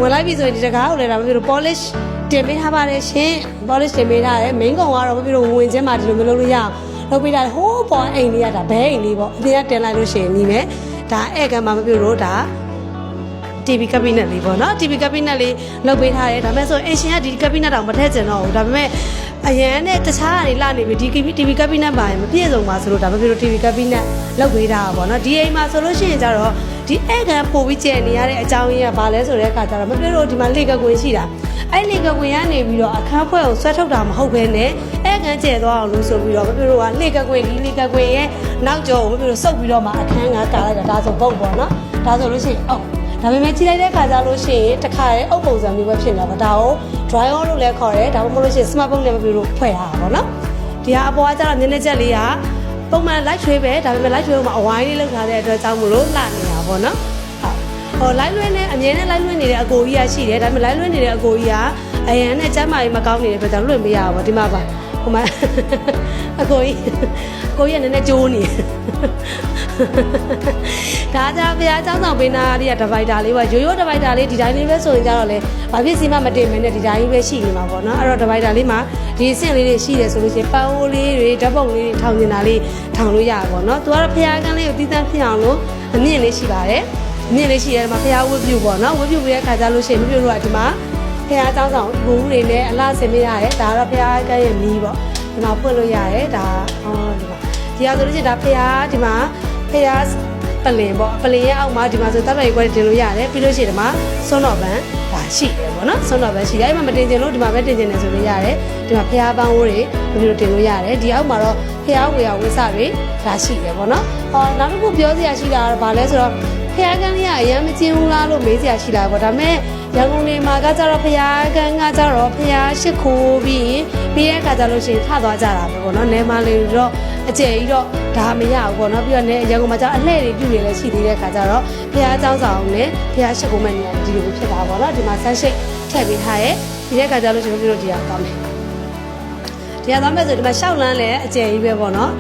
ဝင်လိုက်ပြီဆိုရင်ဒီတကားကိုလည်းဒါမဖြစ်လို့ polish တင်ပေးထားပါတယ်ရှင် polish တင်ပေးထားတယ် main ကောင်ကတော့မဖြစ်လို့ဝင်ချင်းမှာဒီလိုမျိုးလုပ်လို့ရအောင်လုပ်ပေးထားတယ်ဟိုးပေါ်အိမ်လေးကဒါဘဲအိမ်လေးပေါ့အပြင်ကတင်လိုက်လို့ရှိရင်ညီမယ်ဒါအဲ့ကံမှာမဖြစ်လို့ဒါ TV cabinet လေးပေါ့နော် TV cabinet လေးလုပ်ပေးထားတယ်ဒါပေမဲ့ဆိုအရှင်ကဒီ cabinet တောင်မထည့်ချင်တော့ဘူးဒါပေမဲ့အရန်နဲ့တခြားကနေလာနေပြီဒီ TV cabinet ပါရင်မပြည့်စုံပါဆိုလို့ဒါမဖြစ်လို့ TV cabinet လုပ်ပေးထားတာပေါ့နော်ဒီအိမ်မှာဆိုလို့ရှိရင်ကျတော့ဒီအဲ့ကံပို့ပြီးကျန်နေရတဲ့အကြောင်းရင်းကဘာလဲဆိုတဲ့အခါကျတော့မပြည့်လို့ဒီမှာလေကကွင်းရှိတာအဲ့လေကကွင်းကနေပြီးတော့အခန်းဖွဲ့ကိုဆွဲထုတ်တာမဟုတ်ဘဲနဲ့အဲ့ကံကျဲသွားအောင်လို့ဆိုပြီးတော့မပြည့်လို့ကလေကကွင်းဒီလေကကွင်းရဲ့နောက်ကျောကိုမပြည့်လို့စုပ်ပြီးတော့မှအခန်းကကာလိုက်တာဒါဆိုပုတ်ပေါ့နော်ဒါဆိုလို့ရှိရင်အော်ဒါပေမဲ့ကြည့်လိုက်တဲ့ခါကျလို့ရှိရင်တစ်ခါရဲ့အုပ်ပုံစံမျိုးပဲဖြစ်နေတာပါဒါကို dry on လို့လည်းခေါ်တယ်ဒါမှမဟုတ်လို့ရှိရင် smartphone နဲ့မပြီးလို့ဖွဲ့ထားတာပေါ့နော်ဒီဟာအပေါ်ကကျတော့နည်းနည်းချက်လေးကပုံမှန် light ထွေးပဲဒါပေမဲ့ light ထွေးမှာအဝိုင်းလေးလောက်ထားတဲ့အတွက်ကြောင့်မလို့လှနေတာပေါ့နော်ဟို light လွှဲနဲ့အမြဲတမ်း light လွှဲနေတဲ့အကိုကြီးကရှိတယ်ဒါပေမဲ့ light လွှဲနေတဲ့အကိုကြီးကအရန်နဲ့ကျမ်းမာရေးမကောင်းနေတဲ့အတွက်ကြောင့်လွှင့်မရဘူးပေါ့ဒီမှာပါဟိုမှာအကိုကြီးကနည်းနည်းကျိုးနေဒါကြဘုရားကျောင်းဆောင်ပေးနာရီကဒီဗိုက်တာလေးပါရိုးရိုးဒီဗိုက်တာလေးဒီတိုင်းလေးပဲဆိုရင်ကြတော့လေဘာဖြစ်စီမှမတင်မနဲ့ဒီတိုင်းပဲရှိနေမှာပေါ့နော်အဲ့တော့ဒီဗိုက်တာလေးမှာဒီအဆင့်လေးတွေရှိတယ်ဆိုလို့ရှိရင်ပန်းအိုးလေးတွေဓာတ်ပုံလေးတွေထောင်နေတာလေးထောင်လို့ရပါပေါ့နော်သူကတော့ဘုရားကန်းလေးကိုတီးတန်းဖြစ်အောင်လို့အမြင့်လေးရှိပါတယ်အမြင့်လေးရှိတယ်မှာဘုရားဝတ်ပြုပေါ့နော်ဝတ်ပြုပြီးတဲ့ခါကျလို့ရှိရင်မပြုလို့ကဒီမှာဘုရားကျောင်းဆောင်ဘူတွေနဲ့အလားဆင်မရတယ်ဒါကတော့ဘုရားကန်းရဲ့မီးပေါ့ဒီမှာဖွင့်လို့ရတယ်ဒါဒီမှာဒီဟာဆိုလို့ရှိရင်ဒါဘုရားဒီမှာဘုရားပလင်ပေါ့ပလင်ရဲ့အောက်မှာဒီမှာဆိုတပ်လိုက်ခွဲတင်လို့ရတယ်ပြီးလို့ရှိရင်ဒီမှာစွန်းတော်ပန်းဒါရှိတယ်ပေါ့နော်စွန်းတော်ပန်းရှိတယ်အဲ့မှာမတင်ချင်လို့ဒီမှာပဲတင်ချင်တယ်ဆိုလို့ရတယ်ဒီမှာဖျားပန်းဝိုးတွေဘယ်လိုတင်လို့ရတယ်ဒီအောက်မှာတော့ဖျားဝေယဝိစတွေဒါရှိတယ်ပေါ့နော်နောက်တစ်ခုပြောစရာရှိတာကဘာလဲဆိုတော့ဖျားကန်းလေးကအရင်မကျင်းဘူးလားလို့မေးစရာရှိတာပေါ့ဒါပေမဲ့ရန်ကုန်နေမှာကကြတော့ဖျားကန်းကကြတော့ဖျားရှိခိုးပြီးတဲ့အခါကျလို့ရှိရင်ထသွားကြတာပဲပေါ့နော်နဲမလေးတော့အကျယ်ကြီးတော့ဒါမရဘူးပေါ့နော်ပြီးတော့ねရန်ကုန်မှာကျတော့အလှည့်တွေပြုနေလဲရှိသေးတဲ့ခါကျတော့ဖះเจ้าဆောင်နဲ့ဖះရှိခိုးမဲ့နေရာဒီလိုဖြစ်တာပေါ့နော်ဒီမှာဆန်းရှိတ်ထည့်ပေးထားရဲ့ဒီတဲ့ခါကျတော့ကျွန်တော်တို့ဒီဟာကောင်းတယ်ဒီဟာသွားမဲ့ဆိုဒီမှာရှောက်လန်းလဲအကျယ်ကြီးပဲပေါ့နော်